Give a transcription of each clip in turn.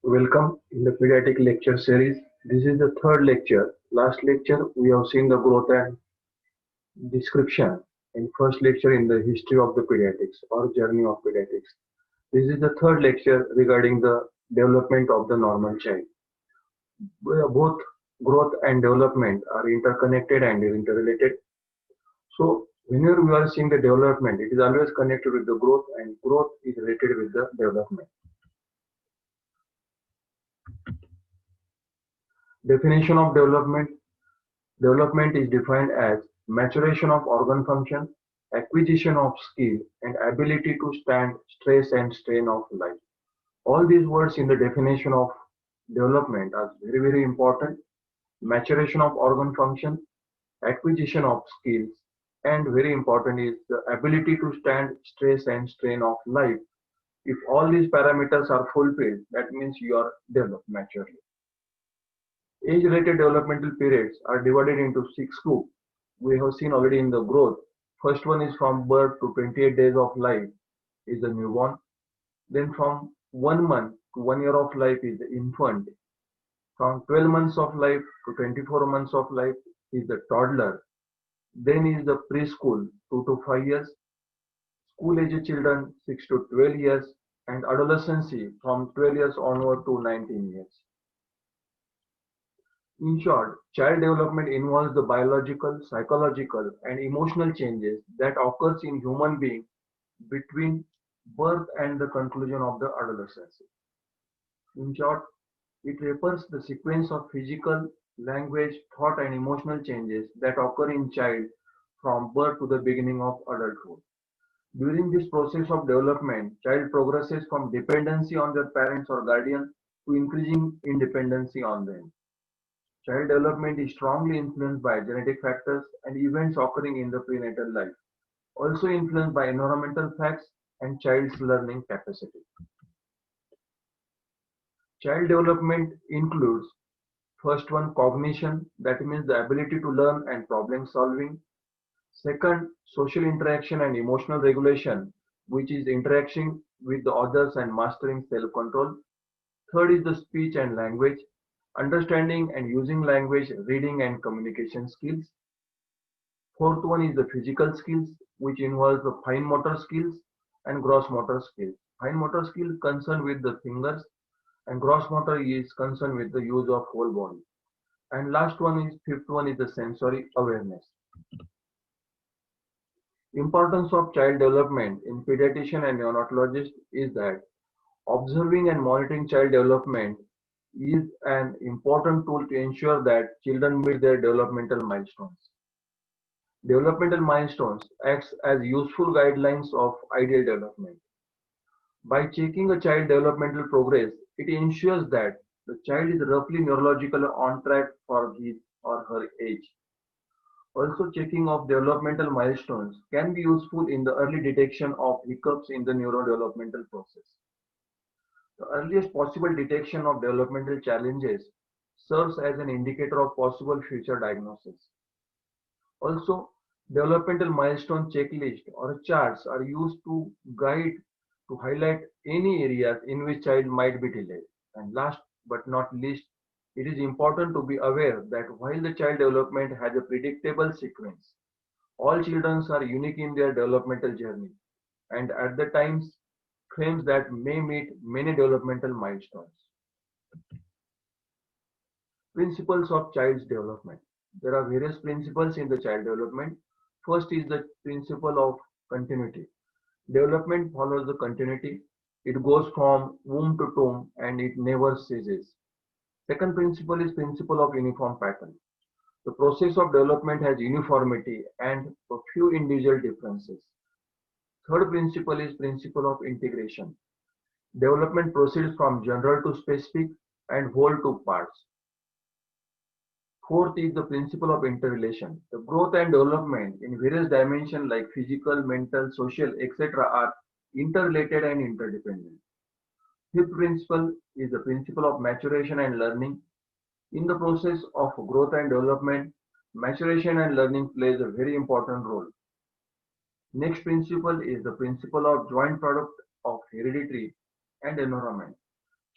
Welcome in the pediatric lecture series. This is the third lecture. Last lecture we have seen the growth and description. In first lecture in the history of the pediatrics or journey of pediatrics. This is the third lecture regarding the development of the normal child. Both growth and development are interconnected and interrelated. So whenever we are seeing the development, it is always connected with the growth and growth is related with the development. Definition of development. Development is defined as maturation of organ function, acquisition of skill, and ability to stand stress and strain of life. All these words in the definition of development are very, very important. Maturation of organ function, acquisition of skills, and very important is the ability to stand stress and strain of life. If all these parameters are fulfilled, that means you are developed maturely. Age-related developmental periods are divided into six groups. We have seen already in the growth. First one is from birth to 28 days of life is the newborn. Then from 1 month to 1 year of life is the infant. From 12 months of life to 24 months of life is the toddler. Then is the preschool 2 to 5 years. School age children 6 to 12 years and adolescency from 12 years onward to 19 years. In short, child development involves the biological, psychological, and emotional changes that occurs in human being between birth and the conclusion of the adolescence. In short, it refers the sequence of physical, language, thought, and emotional changes that occur in child from birth to the beginning of adulthood. During this process of development, child progresses from dependency on their parents or guardian to increasing independency on them. Child development is strongly influenced by genetic factors and events occurring in the prenatal life, also influenced by environmental facts and child's learning capacity. Child development includes first one cognition, that means the ability to learn and problem solving. Second, social interaction and emotional regulation, which is interaction with the others and mastering self-control. Third is the speech and language, understanding and using language, reading and communication skills. Fourth one is the physical skills, which involves the fine motor skills and gross motor skills. Fine motor skills concerned with the fingers and gross motor is concerned with the use of whole body. And fifth one is the sensory awareness. Importance of child development in pediatrician and neonatologist is that observing and monitoring child development is an important tool to ensure that children meet their developmental milestones. Developmental milestones acts as useful guidelines of ideal development. By checking a child developmental progress, it ensures that the child is roughly neurologically on track for his or her age. Also, checking of developmental milestones can be useful in the early detection of hiccups in the neurodevelopmental process. The earliest possible detection of developmental challenges serves as an indicator of possible future diagnosis. Also, developmental milestone checklist or charts are used to guide to highlight any areas in which child might be delayed. And last but not least, it is important to be aware that while the child development has a predictable sequence, all children are unique in their developmental journey and at the times frames that may meet many developmental milestones. Principles of child's development. There are various principles in the child development. First is the principle of continuity. Development follows the continuity. It goes from womb to tomb and it never ceases. Second principle is principle of uniform pattern. The process of development has uniformity and a few individual differences. Third principle is principle of integration. Development proceeds from general to specific and whole to parts. Fourth is the principle of interrelation. The growth and development in various dimensions like physical, mental, social, etc. are interrelated and interdependent. Fifth principle is the principle of maturation and learning. In the process of growth and development, maturation and learning plays a very important role. Next principle is the principle of joint product of heredity and environment.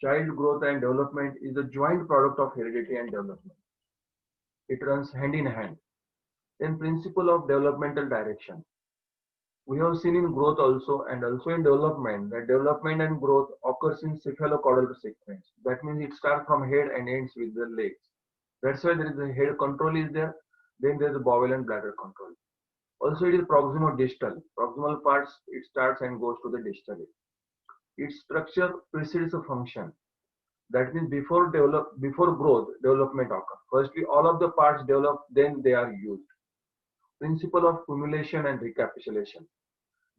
Child growth and development is a joint product of heredity and development. It runs hand in hand. Then principle of developmental direction. We have seen in growth also and also in development that development and growth occurs in cephalocaudal sequence. That means it starts from head and ends with the legs. That's why there is a head control is there. Then there is a bowel and bladder control. Also, it is proximal-distal. Proximal parts it starts and goes to the distal. Its structure precedes a function. That means before growth, development occurs. Firstly, all of the parts develop, then they are used. Principle of cumulation and recapitulation.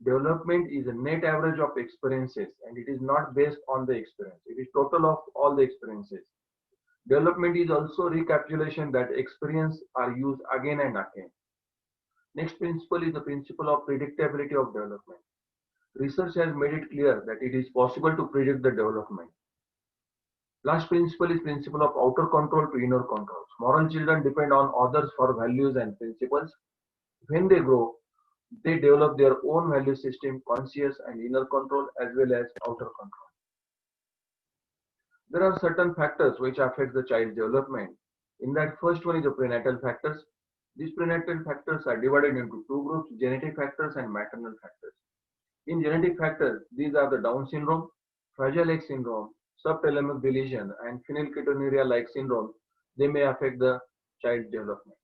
Development is a net average of experiences and it is not based on the experience. It is total of all the experiences. Development is also recapitulation that experience are used again and again. Next principle is the principle of predictability of development. Research has made it clear that it is possible to predict the development. Last principle is principle of outer control to inner control. Moral children depend on others for values and principles. When they grow, they develop their own value system, conscious and inner control as well as outer control. There are certain factors which affect the child's development. In that first one is the prenatal factors. These prenatal factors are divided into two groups, genetic factors and maternal factors. In genetic factors, these are the Down syndrome, Fragile X syndrome, subtelemic deletion, and phenylketonuria-like syndrome. They may affect the child's development.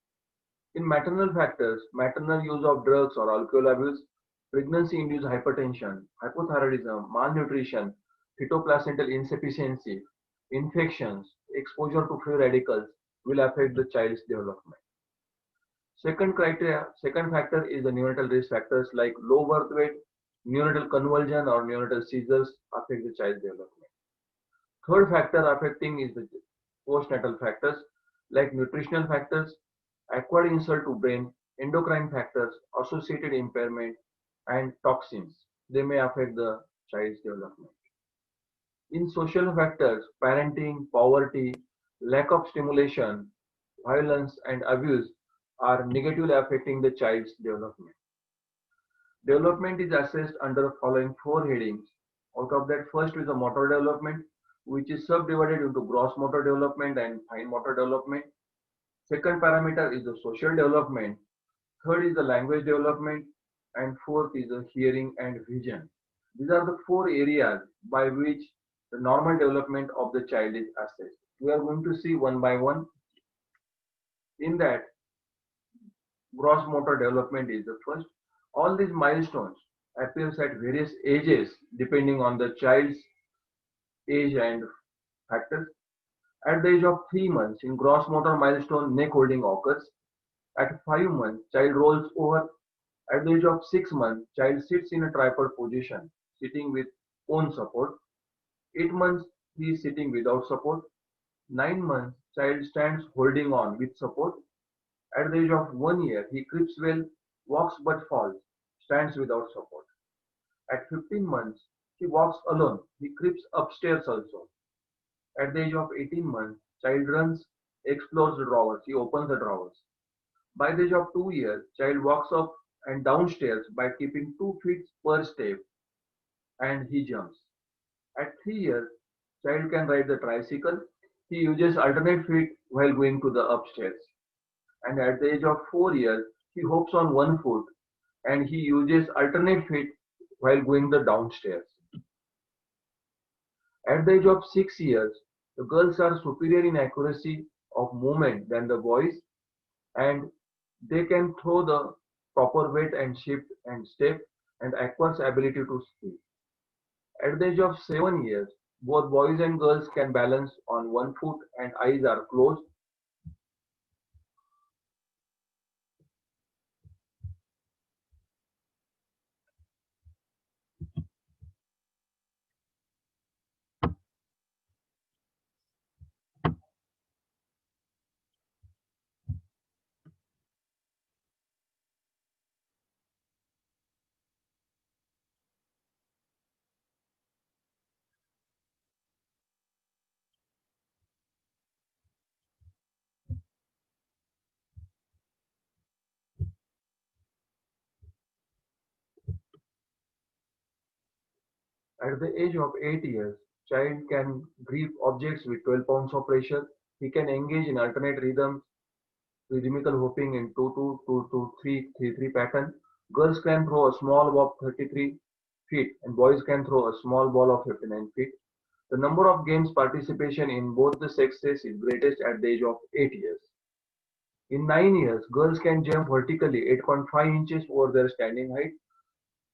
In maternal factors, maternal use of drugs or alcohol abuse, pregnancy-induced hypertension, hypothyroidism, malnutrition, fetoplacental insufficiency, infections, exposure to free radicals will affect the child's development. Second factor is the neonatal risk factors like low birth weight, neonatal convulsion or neonatal seizures affect the child's development. Third factor affecting is the postnatal factors like nutritional factors, acquired insult to brain, endocrine factors, associated impairment, and toxins. They may affect the child's development. In social factors, parenting, poverty, lack of stimulation, violence, and abuse are negatively affecting the child's development. Development is assessed under the following four headings. Out of that, first is the motor development, which is subdivided into gross motor development and fine motor development. Second parameter is the social development. Third is the language development. And fourth is the hearing and vision. These are the four areas by which the normal development of the child is assessed. We are going to see one by one. In that, gross motor development is the first. All these milestones appears at various ages depending on the child's age and factors. At the age of 3 months, in gross motor milestone, neck holding occurs. At 5 months, child rolls over. At the age of 6 months, child sits in a tripod position, sitting with own support. 8 months, he is sitting without support. 9 months, child stands holding on with support. At the age of 1 year, he creeps well, walks but falls, stands without support. At 15 months, he walks alone. He creeps upstairs also. At the age of 18 months, child runs, explores the drawers. He opens the drawers. By the age of 2 years, child walks up and downstairs by keeping 2 feet per step and he jumps. At 3 years, child can ride the tricycle. He uses alternate feet while going to the upstairs. And at the age of 4 years, he hops on one foot and he uses alternate feet while going the downstairs. At the age of 6 years, the girls are superior in accuracy of movement than the boys and they can throw the proper weight and shift and step and acquires ability to speak. At the age of 7 years, both boys and girls can balance on one foot and eyes are closed. At the age of 8 years, child can grip objects with 12 pounds of pressure. He can engage in alternate rhythmical hopping in 2-2-2-2-3-3-3 pattern. Girls can throw a small ball of 33 feet and boys can throw a small ball of 59 feet. The number of games participation in both the sexes is greatest at the age of 8 years. In 9 years, girls can jump vertically 8.5 inches over their standing height.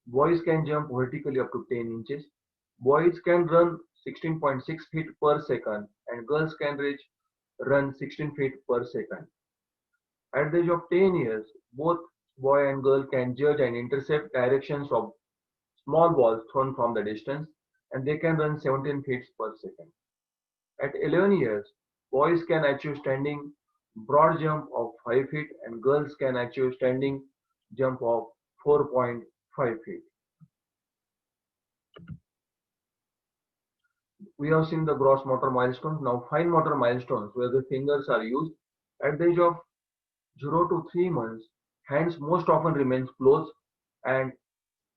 Boys can jump vertically up to 10 inches. Boys can run 16.6 feet per second and girls can run 16 feet per second. At the age of 10 years, both boy and girl can judge and intercept directions of small balls thrown from the distance and they can run 17 feet per second. At 11 years, boys can achieve standing broad jump of 5 feet and girls can achieve standing jump of 4.5 feet. We have seen the gross motor milestones. Now fine motor milestones where the fingers are used. At the age of 0 to 3 months, hands most often remains closed and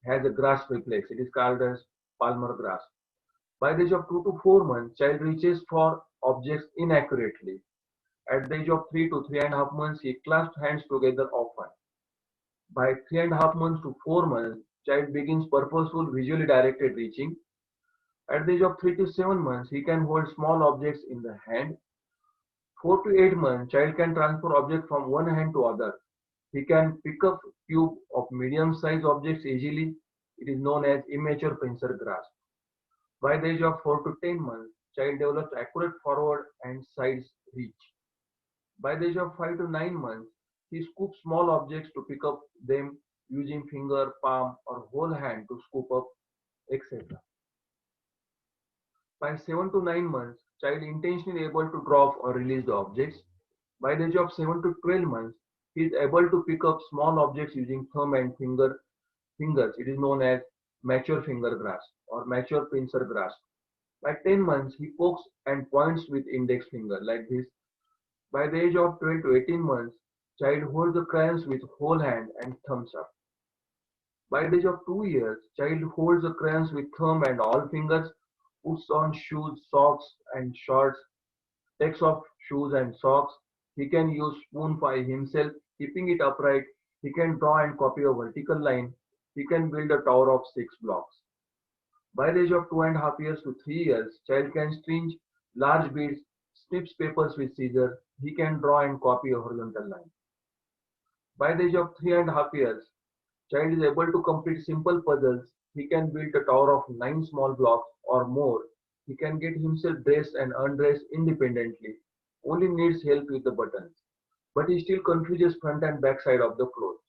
has a grasp reflex. It is called as palmar grasp. By the age of 2 to 4 months, child reaches for objects inaccurately. At the age of 3 to 3.5 months, he clasps hands together often. By 3.5 months to 4 months, child begins purposeful visually directed reaching. At the age of 3 to 7 months, he can hold small objects in the hand. 4 to 8 months, child can transfer objects from one hand to other. He can pick up cube of medium-sized objects easily. It is known as immature pincer grasp. By the age of 4 to 10 months, child develops accurate forward and sides reach. By the age of 5 to 9 months, he scoops small objects to pick up them using finger, palm, or whole hand to scoop up, etc. By 7 to 9 months, child intentionally able to drop or release the objects. By the age of 7 to 12 months, he is able to pick up small objects using thumb and fingers. It is known as mature finger grasp or mature pincer grasp. By 10 months, he pokes and points with index finger like this. By the age of 12 to 18 months, child holds the crayons with whole hand and thumbs up. By the age of 2 years, child holds the crayons with thumb and all fingers, puts on shoes, socks and shorts, takes off shoes and socks. He can use spoon by himself, keeping it upright. He can draw and copy a vertical line. He can build a tower of 6 blocks. By the age of 2.5 years to 3 years, child can string large beads, snips papers with scissors. He can draw and copy a horizontal line. By the age of 3.5 years, child is able to complete simple puzzles. He can build a tower of 9 small blocks or more. He can get himself dressed and undressed independently. Only needs help with the buttons. But he still confuses front and back side of the clothes.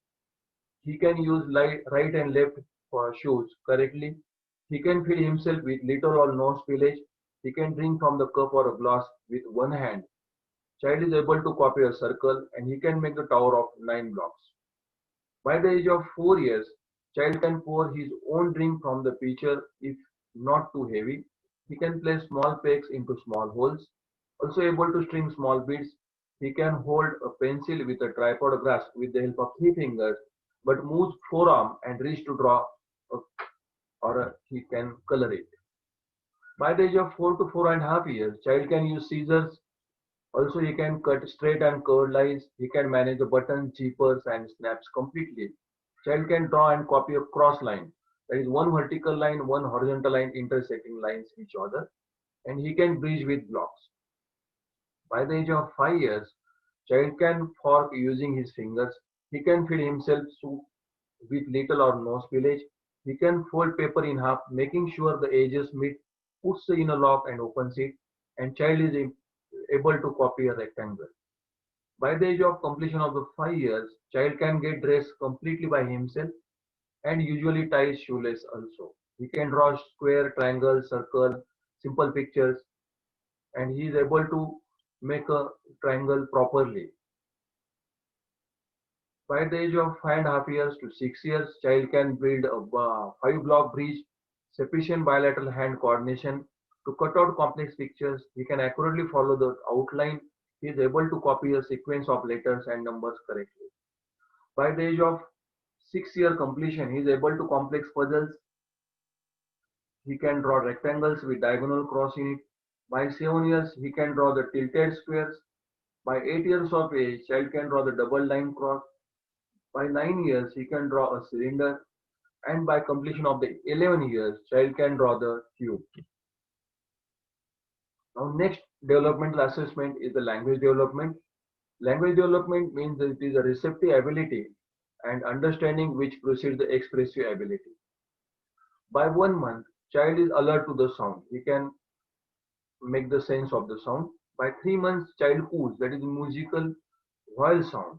He can use right and left for shoes correctly. He can feed himself with little or no spillage. He can drink from the cup or a glass with one hand. Child is able to copy a circle and he can make a tower of 9 blocks. By the age of 4 years, child can pour his own drink from the pitcher if not too heavy. He can place small pegs into small holes. Also able to string small beads. He can hold a pencil with a tripod grasp with the help of 3 fingers, but moves forearm and reach to draw or he can color it. By the age of 4 to 4.5 years, child can use scissors. Also, he can cut straight and curved lines. He can manage the buttons, zippers, and snaps completely. Child can draw and copy a cross line. That is one vertical line, one horizontal line intersecting lines each other. And he can bridge with blocks. By the age of 5 years, child can fork using his fingers. He can feed himself soup with little or no spillage. He can fold paper in half, making sure the edges meet, puts it in a lock and opens it. And child is able to copy a rectangle. By the age of completion of the 5 years, child can get dressed completely by himself and usually ties shoelace also. He can draw square, triangle, circle, simple pictures, and he is able to make a triangle properly. By the age of 5.5 years to 6 years, child can build a 5 block bridge, sufficient bilateral hand coordination to cut out complex pictures. He can accurately follow the outline. He is able to copy a sequence of letters and numbers correctly. By the age of 6 year completion, he is able to complex puzzles. he can draw rectangles with diagonal cross in it. By 7 years, he can draw the tilted squares. By 8 years of age, child can draw the double line cross. By 9 years, he can draw a cylinder. And by completion of the 11 years, child can draw the cube. Now, next developmental assessment is the language development. Language development means that it is a receptive ability and understanding which precedes the expressive ability. By 1 month, child is alert to the sound. He can make the sense of the sound. By 3 months, child coos, that is musical vowel sound.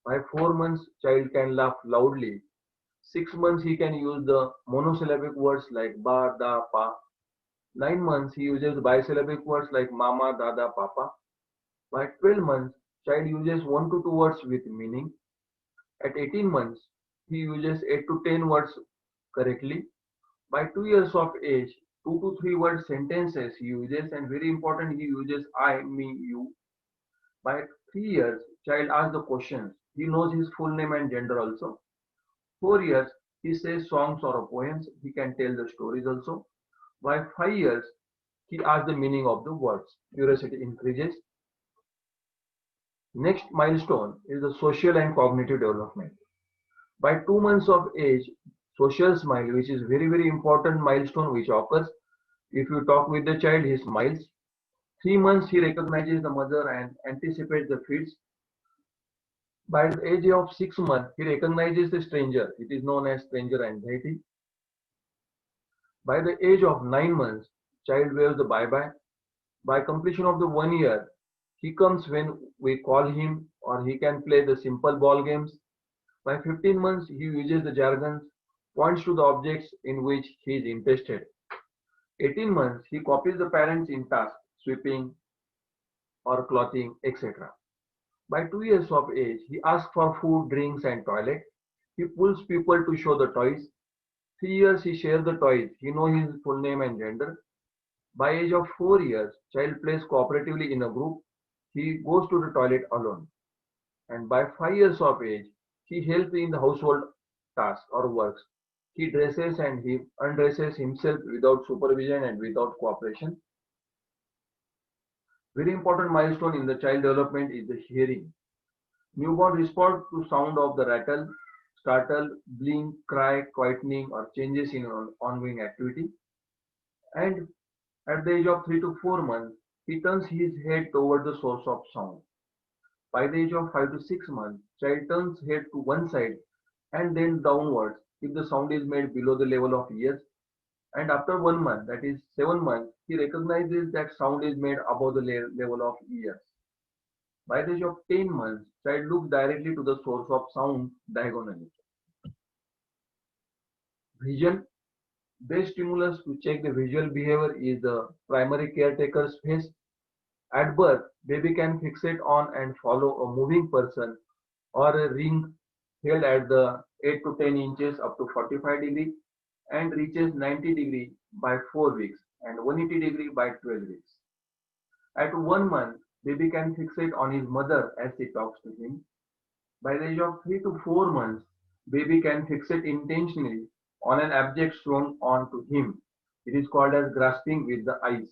By 4 months, child can laugh loudly. 6 months, he can use the monosyllabic words like ba, da, pa. 9 months, he uses bisyllabic words like mama, dada, papa. By 12 months, child uses 1 to 2 words with meaning. At 18 months, he uses 8 to 10 words correctly. By 2 years of age, 2 to 3 word sentences he uses, and very important, he uses I, me, you. By 3 years, child asks the questions. He knows his full name and gender also. 4 years, he says songs or poems. He can tell the stories also. By 5 years, he asks the meaning of the words. Curiosity increases. Next milestone is the social and cognitive development. By 2 months of age, social smile, which is very important milestone which occurs. If you talk with the child, he smiles. 3 months, he recognizes the mother and anticipates the feeds. By the age of 6 months, he recognizes the stranger. It is known as stranger anxiety. By the age of 9 months, child waves the bye-bye. By completion of the 1 year, he comes when we call him, or he can play the simple ball games. By 15 months, he uses the jargons, points to the objects in which he is interested. 18 months, he copies the parents in tasks, sweeping or clothing, etc. By 2 years of age, he asks for food, drinks, and toilet. He pulls people to show the toys. 3 years, he shares the toys. He knows his full name and gender. By age of 4 years, child plays cooperatively in a group. He goes to the toilet alone. And by 5 years of age, he helps in the household tasks or works. He dresses and he undresses himself without supervision and without cooperation. Very important milestone in the child development is the hearing. Newborn respond to sound of the rattle, startle, blink, cry, quietening, or changes in ongoing activity. And at the age of 3 to 4 months, he turns his head toward the source of sound. By the age of 5 to 6 months, child turns head to one side and then downwards if the sound is made below the level of ears. And after 1 month, that is 7 months, he recognizes that sound is made above the level of ears. By the age of 10 months, child looks directly to the source of sound diagonally. Vision. Best stimulus to check the visual behavior is the primary caretaker's face. At birth, baby can fixate on and follow a moving person or a ring held at the 8 to 10 inches up to 45 degree and reaches 90 degree by 4 weeks and 180 degree by 12 weeks. At 1 month, baby can fixate on his mother as she talks to him. By the age of 3 to 4 months, baby can fixate intentionally on an object shown on to him. It is called as grasping with the eyes.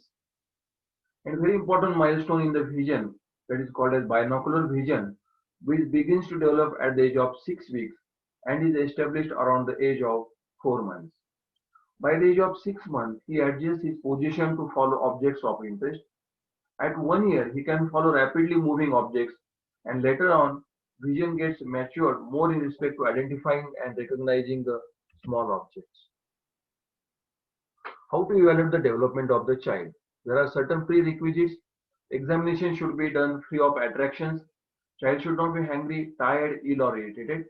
And very important milestone in the vision, that is called as binocular vision, which begins to develop at the age of 6 weeks and is established around the age of 4 months. By the age of 6 months, he adjusts his position to follow objects of interest. At 1 year, he can follow rapidly moving objects, and later on, vision gets matured more in respect to identifying and recognizing the small objects. How to evaluate the development of the child? There are certain prerequisites. Examination should be done free of attractions. Child should not be hungry, tired, ill, or irritated.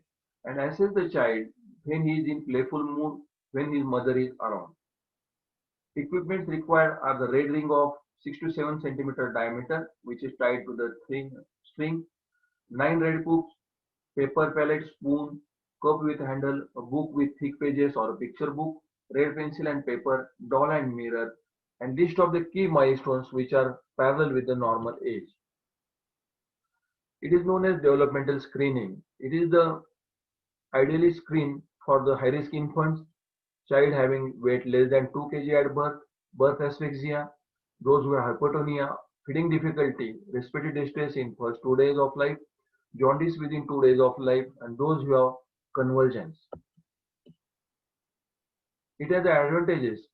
And assess the child when he is in playful mood, when his mother is around. Equipments required are the red ring of 6 to 7 centimeter diameter, which is tied to the string, 9 red books, paper palette, spoon, cup with handle, a book with thick pages or a picture book, red pencil and paper, doll and mirror, and list of the key milestones which are parallel with the normal age. It is known as developmental screening. It is the ideally screen for the high-risk infants. child having weight less than 2 kg at birth, birth asphyxia, those who have hypotonia, feeding difficulty, respiratory distress in first 2 days of life, jaundice within 2 days of life, and those who have convulsions. It has the advantages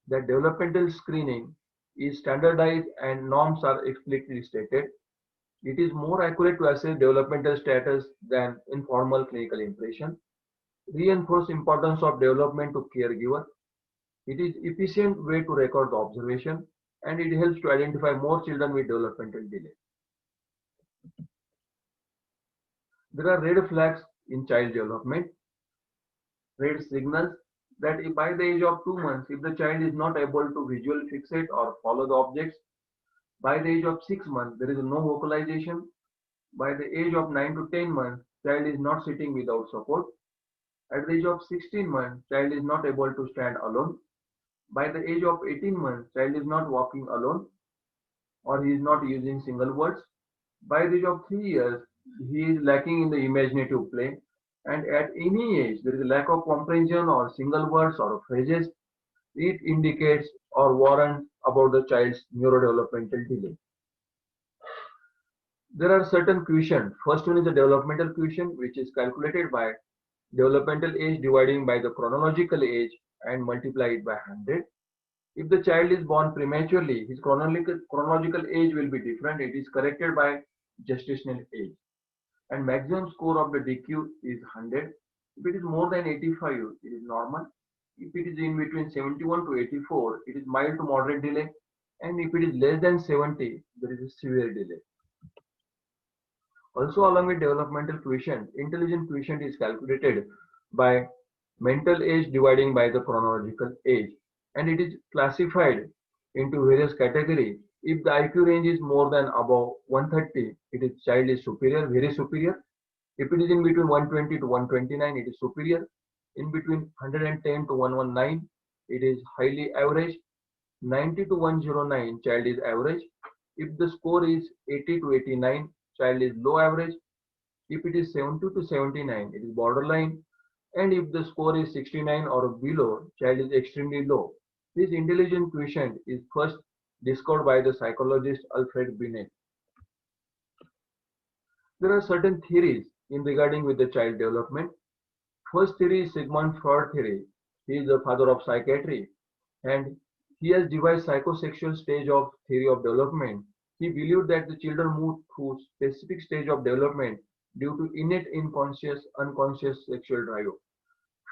that developmental screening is standardized and norms are explicitly stated. It is more accurate to assess developmental status than informal clinical impression. Reinforce importance of development to caregiver. It is efficient way to record the observation, and it helps to identify more children with developmental delay. There are red flags in child development. Red signals that if by the age of 2 months, if the child is not able to visually fixate or follow the objects, by the age of 6 months, there is no vocalization. By the age of 9 to 10 months, child is not sitting without support. At the age of 16 months, child is not able to stand alone. By the age of 18 months, child is not walking alone or he is not using single words. By the age of 3 years, he is lacking in the imaginative play. And at any age, there is a lack of comprehension or single words or phrases. It indicates or warrants about the child's neurodevelopmental delay. There are certain quotient. First one is the developmental quotient, which is calculated by developmental age dividing by the chronological age and multiply it by 100. If the child is born prematurely, his chronological age will be different. It is corrected by gestational age. And maximum score of the DQ is 100. If it is more than 85, it is normal. If it is in between 71 to 84, it is mild to moderate delay. And if it is less than 70, there is a severe delay. Also, along with developmental quotient, intelligence quotient is calculated by mental age dividing by the chronological age, and it is classified into various categories. If the IQ range is more than above 130, it is child is superior, very superior. If it is in between 120 to 129, it is superior. In between 110 to 119, it is highly average. 90 to 109, child is average. If the score is 80 to 89, child is low average. If it is 70 to 79, it is borderline. And if the score is 69 or below, child is extremely low. This intelligence quotient is first discovered by the psychologist Alfred Binet. There are certain theories in regarding with the child development. First theory is Sigmund Freud theory. He is the father of psychiatry, and he has devised psychosexual stage of theory of development. He believed that the children move through specific stage of development due to innate unconscious sexual drive.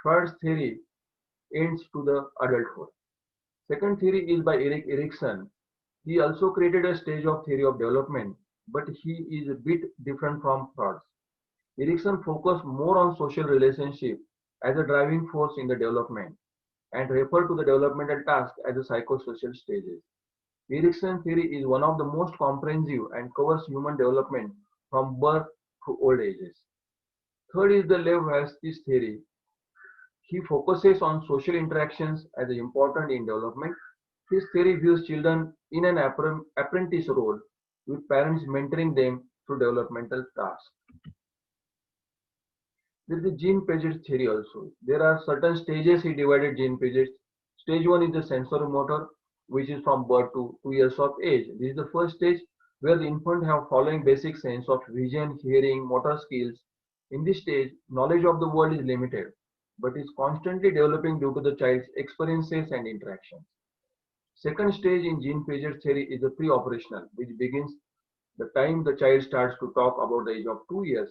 Freud's theory ends to the adulthood. Second theory is by Erik Erikson. He also created a stage of theory of development, but he is a bit different from Freud's. Erikson focused more on social relationship as a driving force in the development and referred to the developmental task as the psychosocial stages. Erikson theory is one of the most comprehensive and covers human development from birth to old ages. Third is the Lev Vygotsky's theory. He focuses on social interactions as important in development. His theory views children in an apprentice role, with parents mentoring them through developmental tasks. There is the Jean Piaget theory also. There are certain stages he divided Jean Piaget. Stage 1 is the sensory-motor, which is from birth to 2 years of age. This is the first stage where the infant have following basic sense of vision, hearing, motor skills. In this stage, knowledge of the world is limited, but is constantly developing due to the child's experiences and interactions. Second stage in Jean Piaget theory is the pre-operational, which begins the time the child starts to talk about the age of 2 years.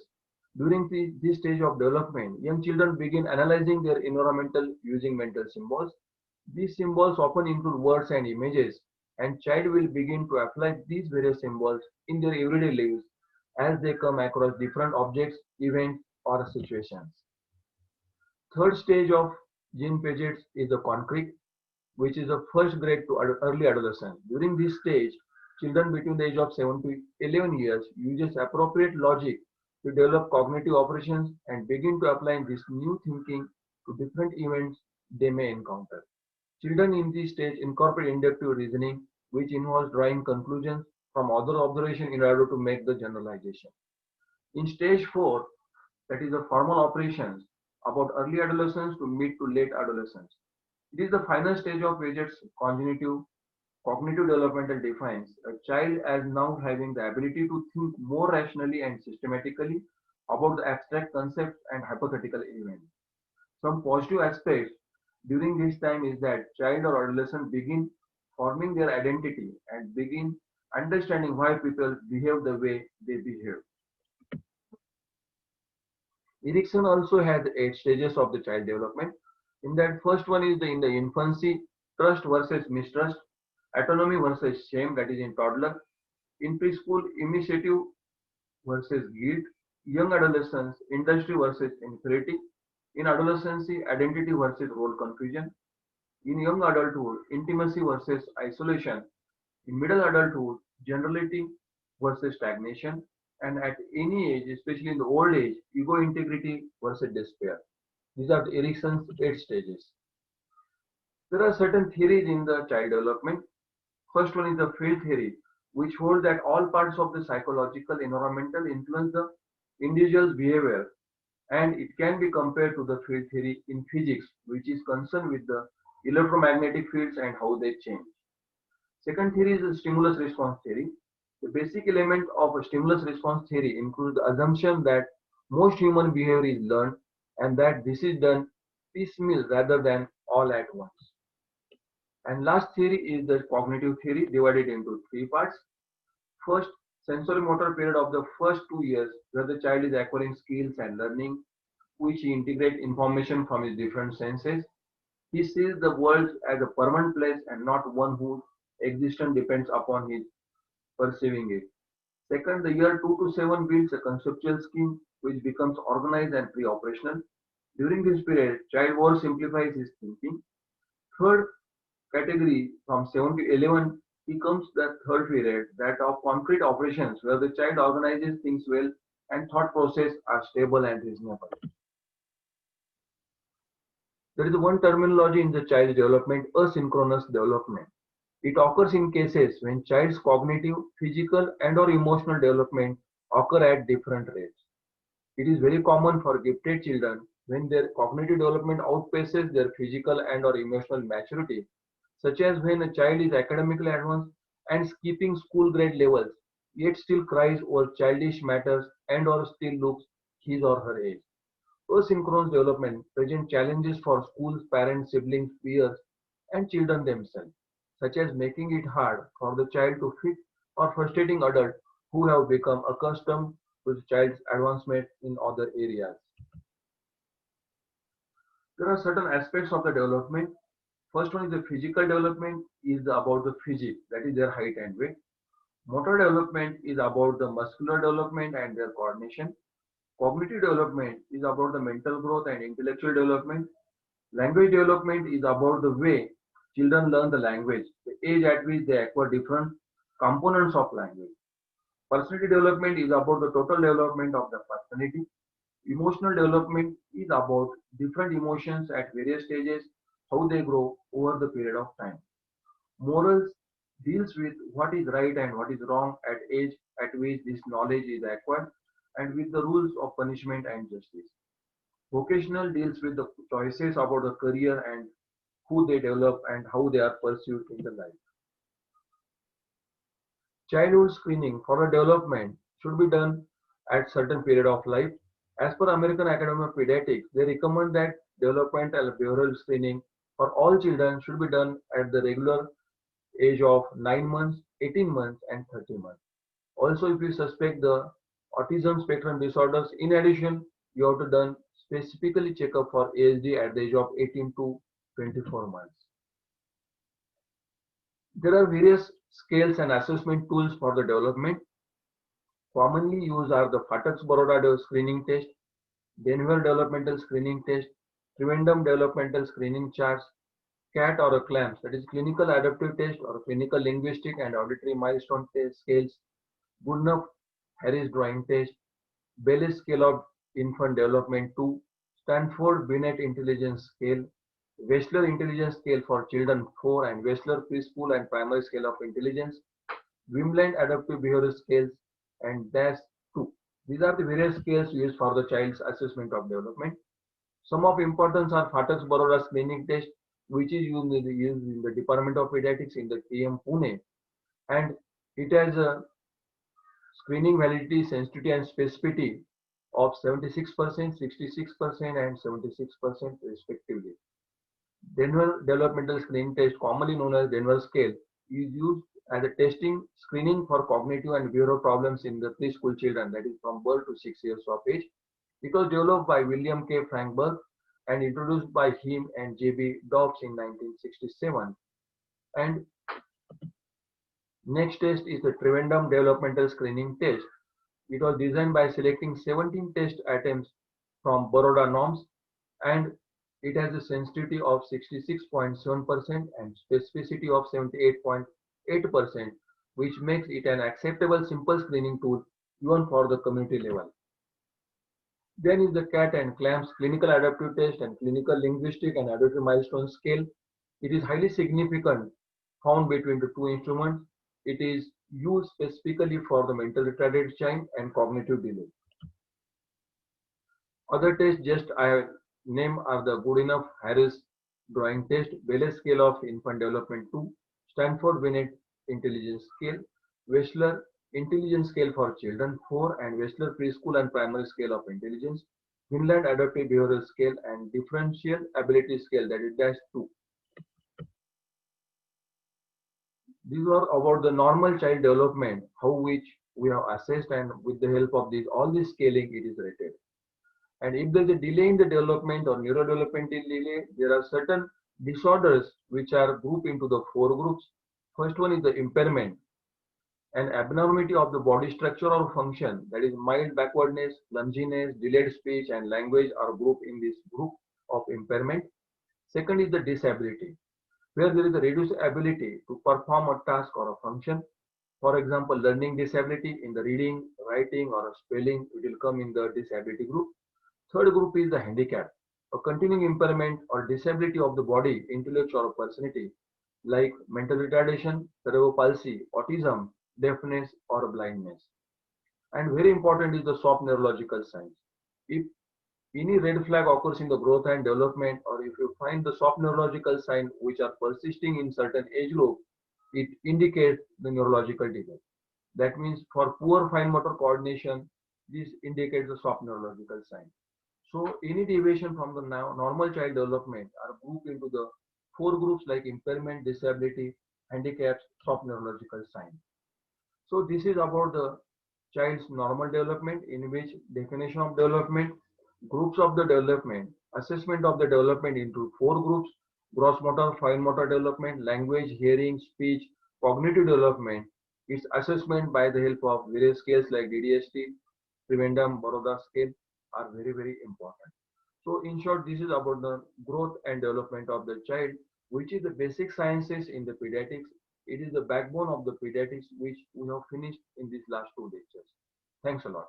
During this stage of development, young children begin analyzing their environmental using mental symbols. These symbols often include words and images, and child will begin to apply these various symbols in their everyday lives as they come across different objects, events, or situations. Third stage of Jean Piaget is the concrete, which is the first grade to early adolescence. During this stage, children between the age of 7 to 11 years uses appropriate logic to develop cognitive operations and begin to apply this new thinking to different events they may encounter. Children in this stage incorporate inductive reasoning, which involves drawing conclusions from other observation in order to make the generalization. In stage 4, that is the formal operations, about early adolescence to mid to late adolescence. It is the final stage of which its cognitive developmental defines a child as now having the ability to think more rationally and systematically about the abstract concepts and hypothetical events. Some positive aspects during this time is that child or adolescent begin forming their identity and begin understanding why people behave the way they behave. Erikson also had 8 stages of the child development. In that first one is in the infancy, trust versus mistrust, autonomy versus shame, that is in toddler, in preschool, initiative versus guilt, young adolescence, industry versus inferiority, in adolescency, identity versus role confusion, in young adulthood, intimacy versus isolation, in middle adulthood, generality versus stagnation, and at any age, especially in the old age, ego integrity versus despair. These are Erickson's 8 stages. There are certain theories in the child development. First one is the field theory, which holds that all parts of the psychological environmental influence the individual's behavior, and it can be compared to the field theory in physics, which is concerned with the electromagnetic fields and how they change. Second theory is the stimulus response theory. The basic element of a stimulus response theory includes the assumption that most human behavior is learned and that this is done piecemeal rather than all at once. And last theory is the cognitive theory divided into 3 parts. First, sensory-motor period of the first 2 years where the child is acquiring skills and learning, which he integrates information from his different senses. He sees the world as a permanent place and not one whose existence depends upon his perceiving it. Second, the year 2 to 7 builds a conceptual scheme which becomes organized and pre-operational. During this period, child more simplifies his thinking. Third category, from 7 to 11, becomes the third period, that of concrete operations, where the child organizes things well and thought process are stable and reasonable. There is one terminology in the child development, asynchronous development. It occurs in cases when child's cognitive, physical, and or emotional development occur at different rates. It is very common for gifted children when their cognitive development outpaces their physical and or emotional maturity, such as when a child is academically advanced and skipping school grade levels, yet still cries over childish matters and or still looks his or her age. Asynchronous development presents challenges for schools, parents, siblings, peers, and children themselves, such as making it hard for the child to fit or frustrating adults who have become accustomed to the child's advancement in other areas. There are certain aspects of the development. First one is the physical development is about the physique, that is their height and weight. Motor development is about the muscular development and their coordination. Cognitive development is about the mental growth and intellectual development. Language development is about the way children learn the language, the age at which they acquire different components of language. Personality development is about the total development of the personality. Emotional development is about different emotions at various stages, how they grow over the period of time. Morals deals with what is right and what is wrong at age at which this knowledge is acquired and with the rules of punishment and justice. Vocational deals with the choices about the career and who they develop and how they are pursued in the life. Childhood screening for a development should be done at certain period of life. As per American Academy of Pediatrics, they recommend that developmental behavioral screening for all children should be done at the regular age of 9 months, 18 months, and 30 months. Also, if you suspect the autism spectrum disorders, in addition, you have to done specifically checkup for ASD at the age of 18 to 24 months. There are various scales and assessment tools for the development. Commonly used are the Phatak-Baroda screening test, Denver developmental screening test, Trivandrum developmental screening charts, CAT or a CLAMS, that is clinical adaptive test or clinical linguistic and auditory milestone test scales, Goodenough Harris drawing test, Bayless scale of infant development 2, Stanford Binet intelligence scale, Wechsler intelligence scale for children 4 and Wechsler preschool and primary scale of intelligence, Wimland adaptive behavioral scales, and DAS 2. These are the various scales used for the child's assessment of development. Some of importance are Phatak's Baroda screening test, which is used in the Department of Pediatrics in the TM Pune, and it has a screening validity, sensitivity, and specificity of 76%, 66%, and 76% respectively. Denver Developmental Screening Test, commonly known as Denver Scale, is used as a testing screening for cognitive and behavioral problems in the preschool children, that is from birth to 6 years of age. It was developed by William K. Frankberg and introduced by him and J.B. Dobbs in 1967. And next test is the Trivandrum Developmental Screening Test. It was designed by selecting 17 test attempts from Baroda norms, and it has a sensitivity of 66.7% and specificity of 78.8%, which makes it an acceptable simple screening tool even for the community level. Then is the CAT and CLAMS Clinical Adaptive Test and Clinical Linguistic and Auditory Milestone Scale. It is highly significant, found between the two instruments. It is used specifically for the mental retarded child and cognitive delay. Other tests just I name are the Goodenough Harris Drawing Test, Bayless Scale of Infant Development 2, Stanford Binet Intelligence Scale, Wechsler Intelligence Scale for Children 4, and Wechsler Preschool and Primary Scale of Intelligence, Finland Adaptive Behavioral Scale, and Differential Ability Scale, that is DASH 2. These are about the normal child development, how which we have assessed, and with the help of all this scaling, it is rated. And if there is a delay in the development or neurodevelopmental delay, there are certain disorders which are grouped into the 4 groups. First one is the impairment. An abnormality of the body structure or function, that is mild backwardness, clumsiness, delayed speech, and language are grouped in this group of impairment. Second is the disability, where there is a reduced ability to perform a task or a function. For example, learning disability in the reading, writing, or spelling, it will come in the disability group. Third group is the handicap, a continuing impairment or disability of the body, intellect, or personality, like mental retardation, cerebral palsy, autism, deafness, or blindness. And very important is the soft neurological signs. If any red flag occurs in the growth and development, or if you find the soft neurological signs which are persisting in certain age group, it indicates the neurological delay. That means for poor fine motor coordination, this indicates the soft neurological sign. So any deviation from the normal child development are grouped into the 4 groups like impairment, disability, handicaps, soft neurological sign. So this is about the child's normal development, in which definition of development, groups of the development, assessment of the development into 4 groups: gross motor, fine motor development, language, hearing, speech, cognitive development. Its assessment by the help of various scales like DDST, Trivandrum, Baroda scale are very, very important. So in short, this is about the growth and development of the child, which is the basic sciences in the pediatrics. It is the backbone of the pediatrics, which we have finished in these last 2 lectures. Thanks a lot.